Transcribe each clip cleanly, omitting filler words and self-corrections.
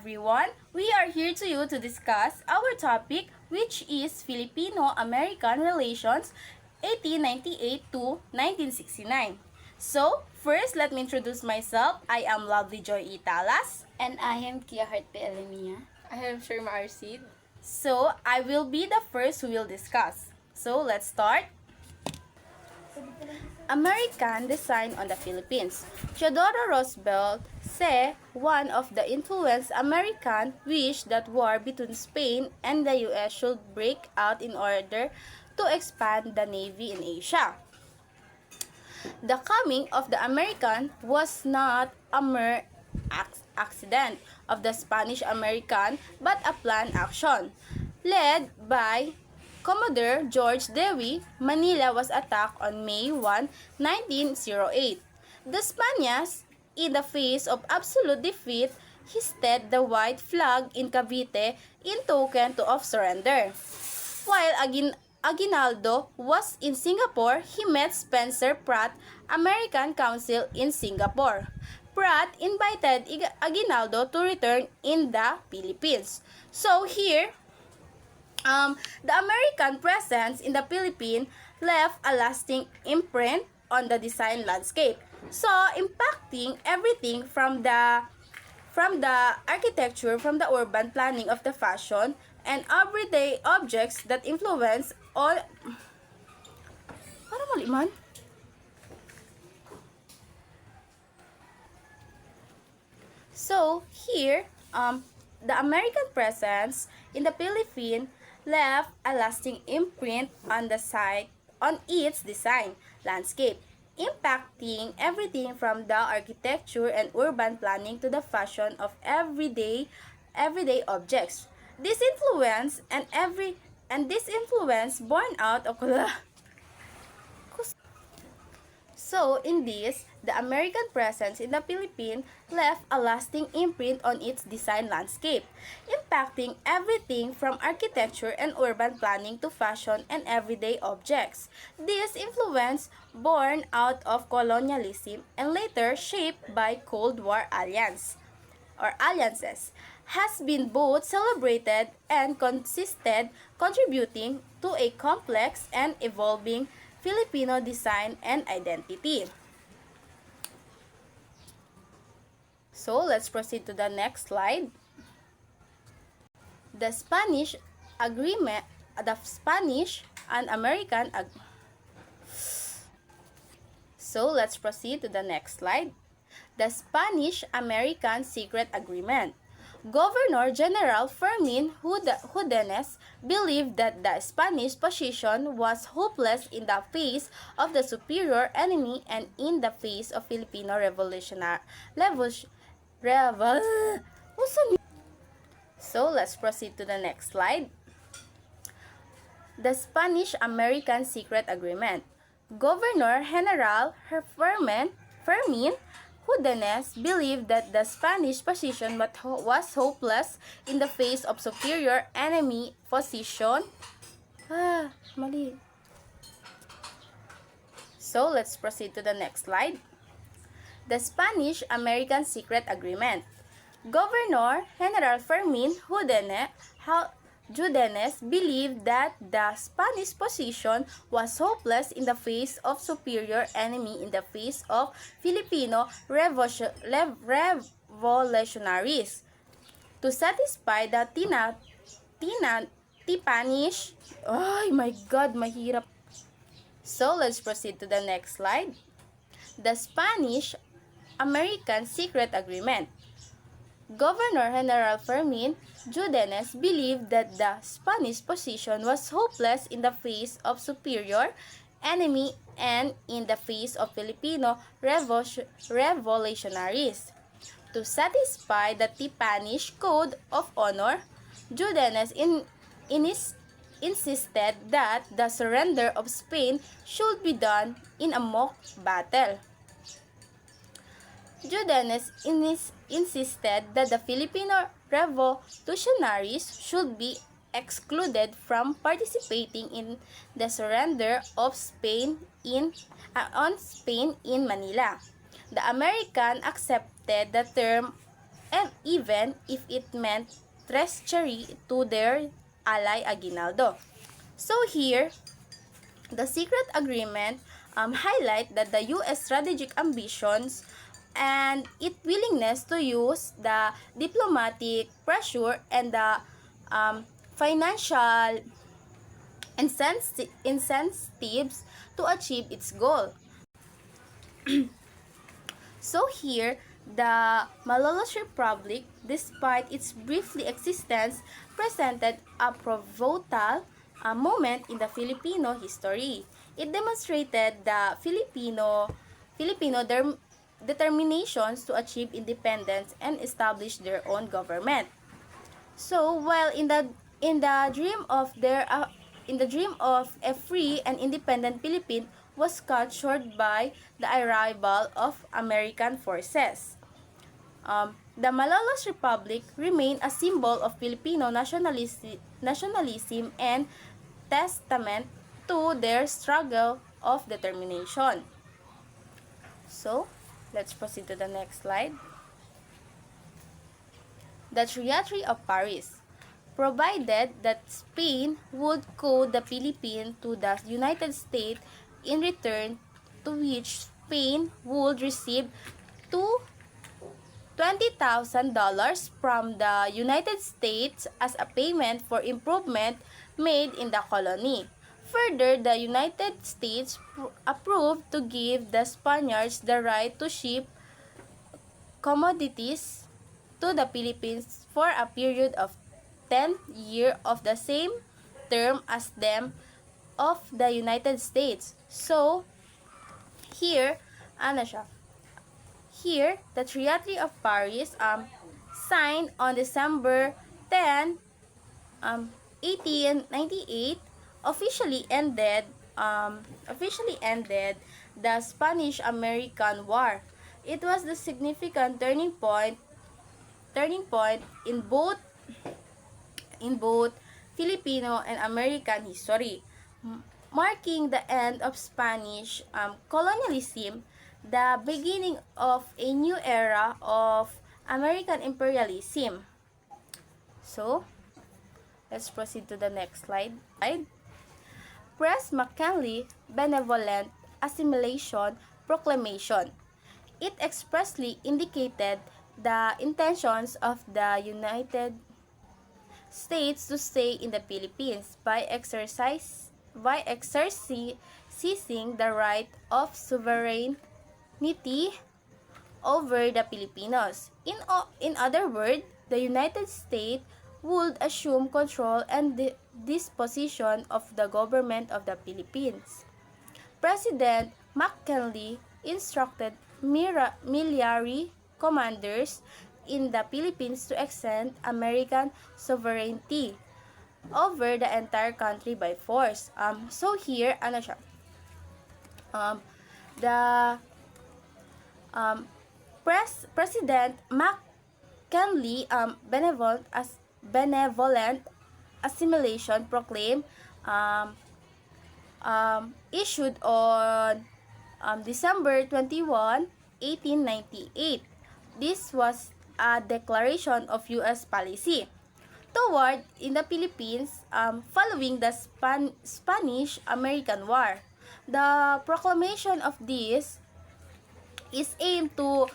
everyone. We are here to you to discuss our topic, which is Filipino-American Relations 1898 to 1969. So, first, let me introduce myself. I am Lovely Joy Italas. And I am Kia Heart Pelemia. I am Sherma Arcid. So, I will be the first who will discuss. So, let's start. American design on the Philippines. Theodore Roosevelt said one of the influenced American wished that war between Spain and the US should break out in order to expand the Navy in Asia. The coming of the American was not a mere accident of the Spanish-American but a planned action. Led by Commodore George Dewey, Manila was attacked on May 1, 1908. The Spaniards, in the face of absolute defeat, hoisted the white flag in Cavite in token of surrender. While Aguinaldo was in Singapore, he met Spencer Pratt, American consul in Singapore. Pratt invited Aguinaldo to return in the Philippines. So here, the American presence in the Philippines left a lasting imprint on the design landscape, so impacting everything from the architecture, from the urban planning of the fashion, and everyday objects that influence all. Para mali man. So here, the American presence in the Philippines left a lasting imprint on its design landscape, impacting everything from the architecture and urban planning to the fashion of everyday objects. This influence born out of So, in this, the American presence in the Philippines left a lasting imprint on its design landscape, impacting everything from architecture and urban planning to fashion and everyday objects. This influence, born out of colonialism and later shaped by Cold War alliances, has been both celebrated and contributing to a complex and evolving Filipino design and identity. So, let's proceed to the next slide. The Spanish and American So, let's proceed to the next slide. The Spanish-American Secret Agreement. Governor General Fermin Judenes believed that the Spanish position was hopeless in the face of the superior enemy and in the face of Filipino So let's proceed to the next slide. The Spanish-American Secret Agreement. Governor General Fermin Judenes believed that the Spanish position was hopeless in the face of superior enemy position. Mali. So, let's proceed to the next slide. The Spanish-American Secret Agreement. Governor General Fermin Judenes believed that the Spanish position was hopeless in the face of superior enemy in the face of Filipino revolutionaries. To satisfy the Spanish, oh my God, mahirap. So, let's proceed to the next slide. The Spanish-American Secret Agreement. Governor General Fermin Judenes believed that the Spanish position was hopeless in the face of superior enemy and in the face of Filipino revolutionaries. To satisfy the Spanish Code of Honor, Judenes insisted that the surrender of Spain should be done in a mock battle. Judenes insisted that the Filipino revolutionaries should be excluded from participating in the surrender of Spain in Manila. The American accepted the term and even if it meant treachery to their ally Aguinaldo. So here, the secret agreement highlight that the U.S. strategic ambitions and its willingness to use the diplomatic pressure and the financial incentives to achieve its goal. So here, the Malolos Republic, despite its briefly existence, presented a pivotal moment in the Filipino history. It demonstrated the Filipino determinations to achieve independence and establish their own government. So while in the dream of a free and independent Philippines was cut short by the arrival of American forces. The Malolos Republic remained a symbol of Filipino nationalism and testament to their struggle of determination. So, let's proceed to the next slide. The Treaty of Paris provided that Spain would cede the Philippines to the United States, in return to which Spain would receive $20,000 from the United States as a payment for improvement made in the colony. Further, the United States approved to give the Spaniards the right to ship commodities to the Philippines for a period of 10 years of the same term as them of the United States. So, here, ano siya? Here, the Treaty of Paris signed on December 10, 1898 officially ended the Spanish-American War. It was the significant turning point in both Filipino and American history, marking the end of Spanish colonialism, the beginning of a new era of American imperialism. So, let's proceed to the next slide. Press McKinley Benevolent Assimilation Proclamation. It expressly indicated the intentions of the United States to stay in the Philippines by exercising the right of sovereignty over the Filipinos. In other words, the United States would assume control and disposition of the government of the Philippines. President McKinley instructed military commanders in the Philippines to extend American sovereignty over the entire country by force. So here, ano siya? The President McKinley benevolent assimilation proclaim issued on December 21, 1898. This was a declaration of U.S. policy toward in the Philippines following the Spanish-American War. The proclamation of this is aimed to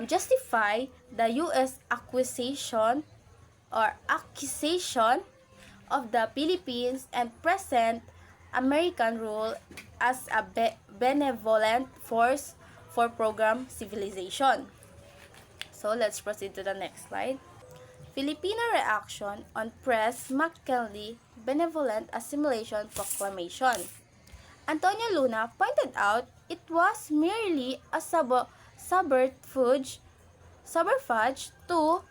justify the U.S. accusation of the Philippines and present American rule as a benevolent force for program civilization. So let's proceed to the next slide. Filipino reaction on Press McKinley Benevolent Assimilation Proclamation. Antonio Luna pointed out it was merely a subterfuge to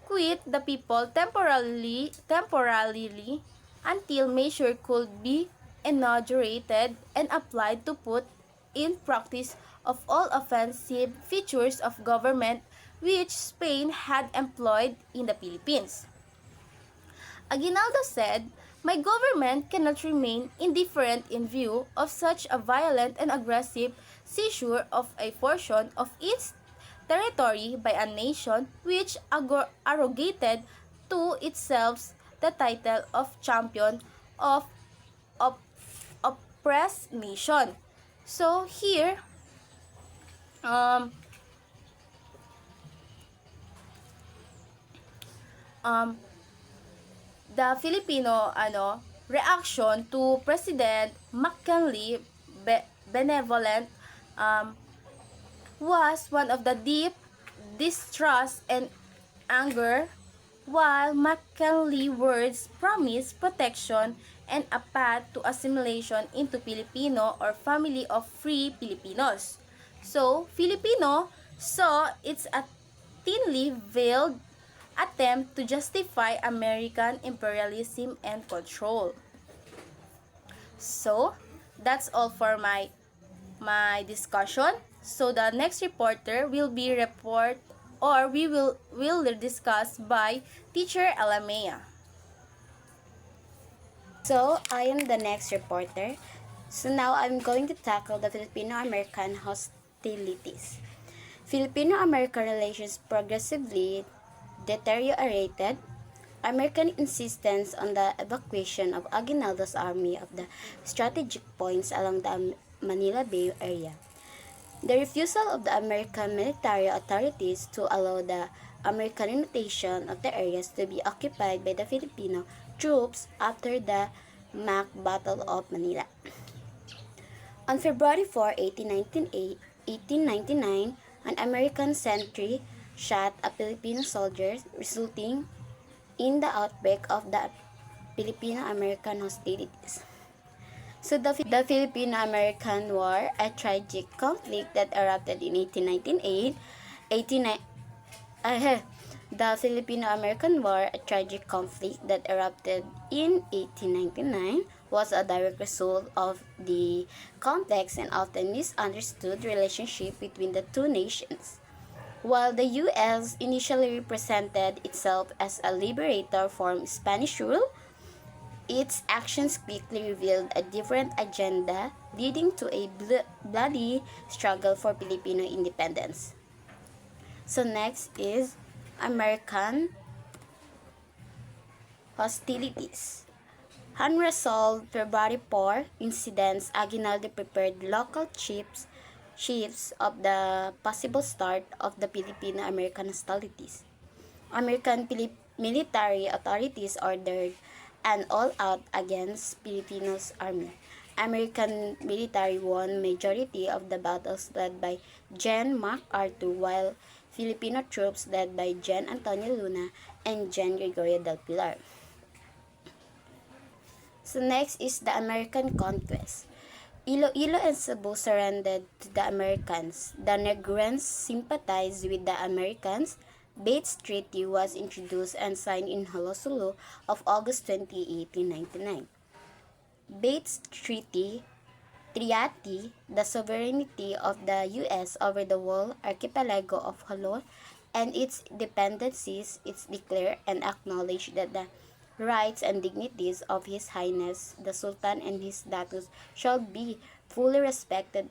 quit the people temporarily until measure could be inaugurated and applied to put in practice of all offensive features of government which Spain had employed in the Philippines. Aguinaldo said, "My government cannot remain indifferent in view of such a violent and aggressive seizure of a portion of its territory by a nation which arrogated to itself the title of champion of op- oppressed nation. So here, um, um, the Filipino reaction to President McKinley benevolent um, was one of the deep distrust and anger, while McKinley's words promised protection and a path to assimilation into Filipino or family of free Filipinos. So, Filipino saw it's a thinly veiled attempt to justify American imperialism and control. So, that's all for my discussion. So the next reporter will be we will discuss by Teacher Alamea. So, I am the next reporter. So now I'm going to tackle the Filipino-American hostilities. Filipino-American relations progressively deteriorated. American insistence on the evacuation of Aguinaldo's army of the strategic points along the Manila Bay area. The refusal of the American military authorities to allow the American annexation of the areas to be occupied by the Filipino troops after the Mac Battle of Manila. On February 4, 1899, an American sentry shot a Filipino soldier, resulting in the outbreak of the Filipino-American hostilities. So the Filipino-American War, a tragic conflict that erupted in 1898, the Filipino-American War, a tragic conflict that erupted in 1899, was a direct result of the complex and often misunderstood relationship between the two nations. While the U.S. initially represented itself as a liberator from Spanish rule, its actions quickly revealed a different agenda, leading to a bloody struggle for Filipino independence. So next is American hostilities. Unresolved February 4 incidents, Aguinaldo prepared local chiefs of the possible start of the Filipino-American hostilities. American military authorities ordered an all-out against Filipinos army. American military won majority of the battles led by Gen MacArthur, while Filipino troops led by Gen Antonio Luna and Gen Gregorio del Pilar. So next is the American conquest. Iloilo and Cebu surrendered to the Americans. The Negrons sympathized with the Americans. Bates Treaty was introduced and signed in Holosulu of August 20, 1899. Bates Treaty the sovereignty of the U.S. over the whole archipelago of Jolo and its dependencies, it declared and acknowledged that the rights and dignities of His Highness the Sultan and his datus shall be fully respected.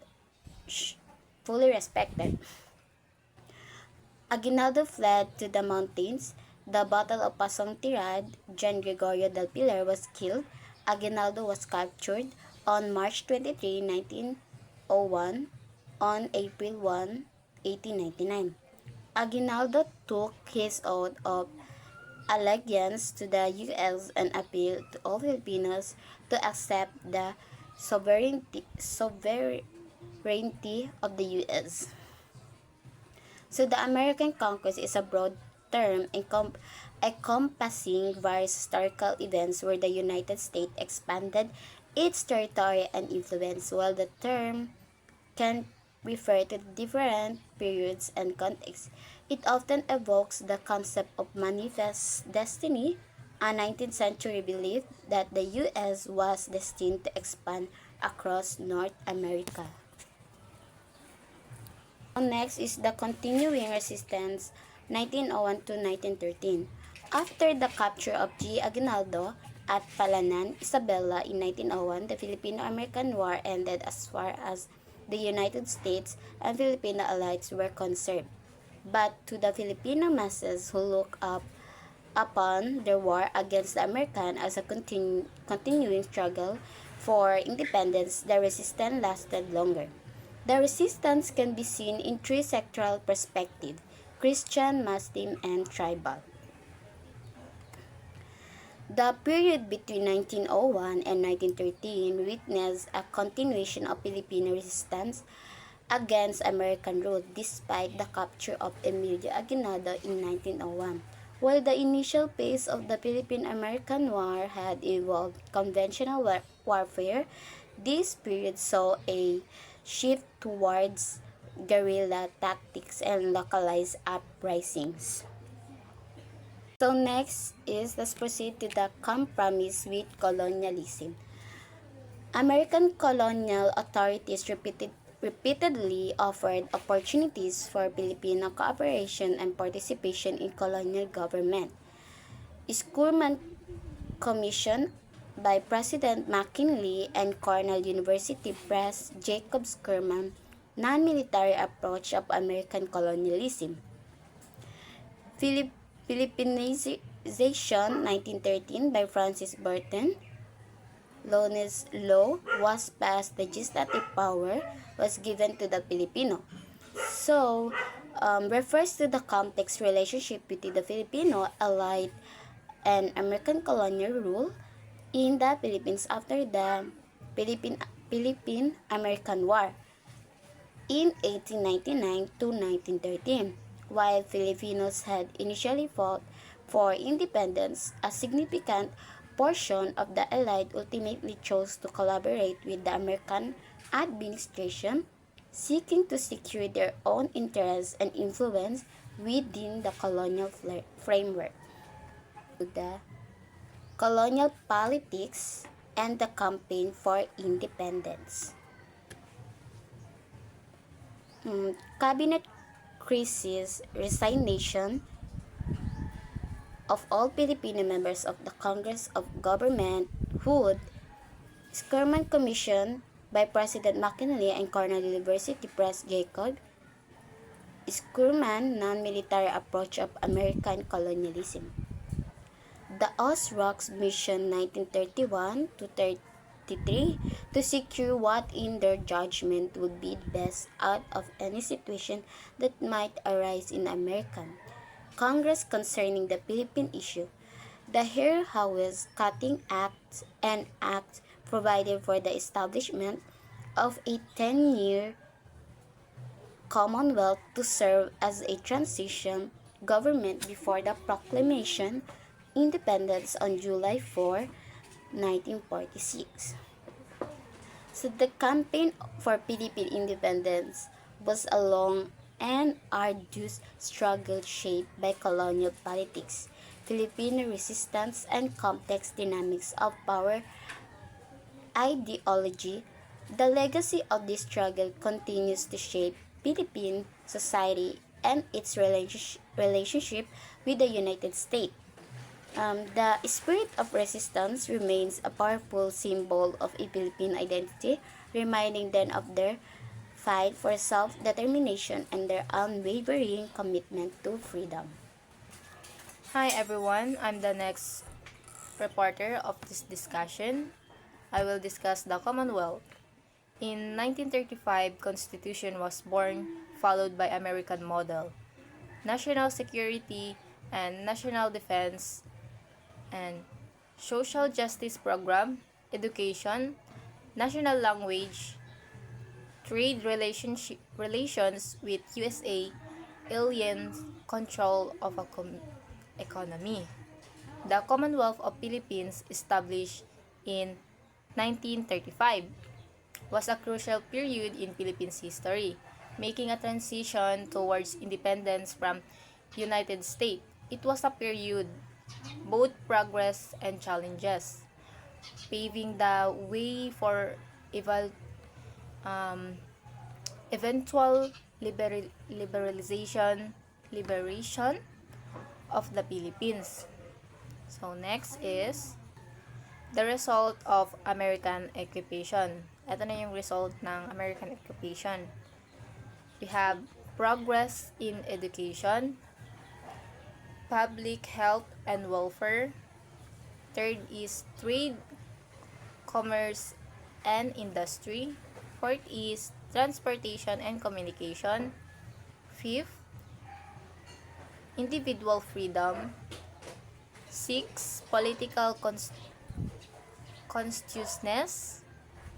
Aguinaldo fled to the mountains. The Battle of Pasong Tirad, Gen Gregorio del Pilar was killed. Aguinaldo was captured on March 23, 1901. On April 1, 1899. Aguinaldo took his oath of allegiance to the U.S. and appealed to all Filipinos to accept the sovereignty of the U.S. So the American conquest is a broad term encompassing various historical events where the United States expanded its territory and influence. While the term can refer to different periods and contexts, it often evokes the concept of manifest destiny, a 19th century belief that the U.S. was destined to expand across North America. Next is the continuing resistance 1901 to 1913. After the capture of G. Aguinaldo at Palanan, Isabela in 1901, the Filipino-American War ended as far as the United States and Filipino allies were concerned. but to the Filipino masses who look up upon the war against the American as a continuing struggle for independence, the resistance lasted longer. The resistance can be seen in three sectoral perspectives: Christian, Muslim, and tribal. The period between 1901 and 1913 witnessed a continuation of Filipino resistance against American rule despite the capture of Emilio Aguinaldo in 1901. While the initial phase of the Philippine-American War had involved conventional warfare, this period saw a shift towards guerrilla tactics and localized uprisings. So next is let's proceed to the compromise with colonialism. American colonial authorities repeatedly offered opportunities for Filipino cooperation and participation in colonial government. Schurman Commission by President McKinley and Cornell University Press Jacob Schurman non-military approach of American colonialism. Philippinization 1913 by Francis Burton. Lones law was passed, legislative power was given to the Filipino. So, refers to the complex relationship between the Filipino allied and American colonial rule in the Philippines after the Philippine-American War in 1899 to 1913. While Filipinos had initially fought for independence, a significant portion of the Allied ultimately chose to collaborate with the American administration, seeking to secure their own interests and influence within the colonial framework. The colonial politics and the campaign for independence. Cabinet crisis, resignation of all Filipino members of the Congress of Governmenthood, Schurman Commission by President McKinley and Cornell University Press Jacob Schurman non-military approach of American colonialism. The Ozarks Mission 1931 to 33 to secure what in their judgment would be best out of any situation that might arise in America. Congress concerning the Philippine issue. The Hair Hawes Cutting Act and Act provided for the establishment of a 10-year Commonwealth to serve as a transition government before the proclamation independence on July 4, 1946. So the campaign for Philippine independence was a long and arduous struggle shaped by colonial politics, Filipino resistance, and complex dynamics of power ideology. The legacy of this struggle continues to shape Philippine society and its relationship with the United States. The spirit of resistance remains a powerful symbol of a Philippine identity, reminding them of their fight for self-determination and their unwavering commitment to freedom. Hi everyone, I'm the next reporter of this discussion. I will discuss the Commonwealth. In 1935, Constitution was born, followed by American model, national security and national defense, and social justice program, education, national language, trade relations with USA, aliens, control of a economy. The Commonwealth of Philippines, established in 1935, was a crucial period in Philippines history, making a transition towards independence from United States. It was a period both progress and challenges, paving the way for um, eventual liberation of the Philippines. So next is the result of American occupation. Ito na yung result ng American occupation. We have progress in education, public health and welfare. Third is trade, commerce, and industry. Fourth is transportation and communication. Fifth, individual freedom. Six, political consciousness.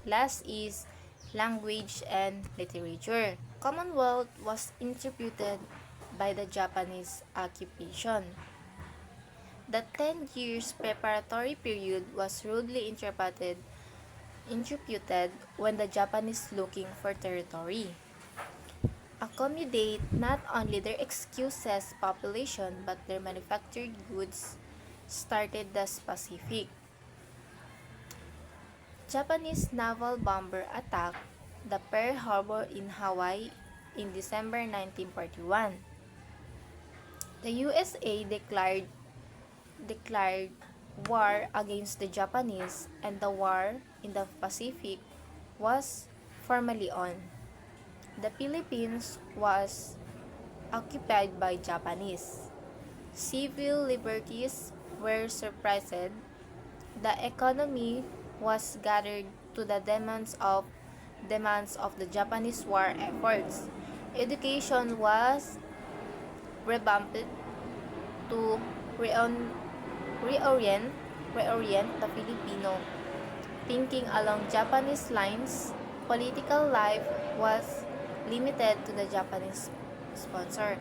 Last is language and literature. Commonwealth was interpreted by the Japanese occupation. The 10 years preparatory period was rudely interpreted when the Japanese looking for territory accommodate not only their excuses population but their manufactured goods started the Pacific. Japanese naval bomber attack the Pearl Harbor in Hawaii in December 1941. The USA declared war against the Japanese and the war in the Pacific was formally on. The Philippines was occupied by Japanese. Civil liberties were suppressed. The economy was gathered to the demands of the Japanese war efforts. Education was revamped to reorient the Filipino thinking along Japanese lines. Political life was limited to the Japanese sponsor.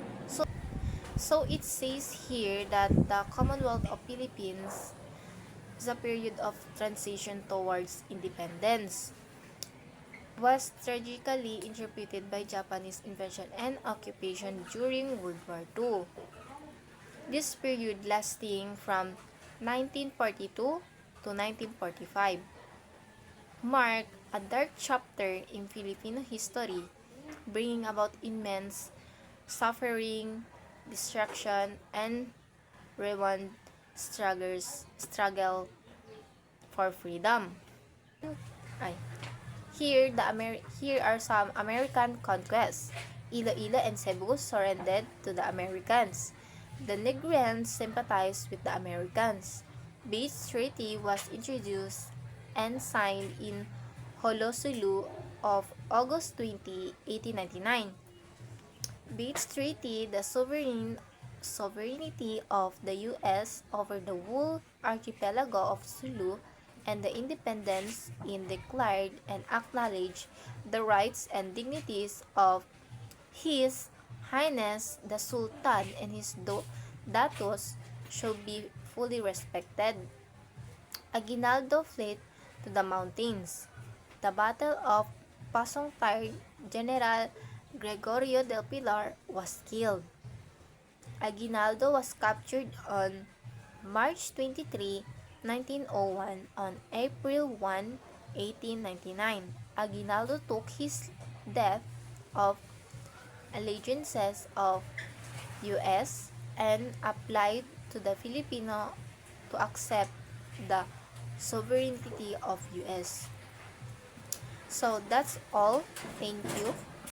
So it says here that the Commonwealth of Philippines is a period of transition towards independence. Was tragically interpreted by Japanese invasion and occupation during World War II. This period lasting from 1942 to 1945 marked a dark chapter in Filipino history, bringing about immense suffering, destruction, and rewind struggle for freedom. Here are some American conquests. Iloilo and Cebu surrendered to the Americans. The Negrians sympathized with the Americans. Bates Treaty was introduced and signed in Honolulu of August 20, 1899. Bates Treaty, the sovereignty of the U.S. over the whole archipelago of Sulu and the independence declared and acknowledged the rights and dignities of His Highness the Sultan and his datos should be fully respected. Aguinaldo fled to the mountains. The Battle of Pasongtay, General Gregorio del Pilar was killed. Aguinaldo was captured on March 23, 1901. On April 1, 1899, Aguinaldo took his death of allegiances of U.S. and applied to the Filipino to accept the sovereignty of U.S. So that's all. Thank you.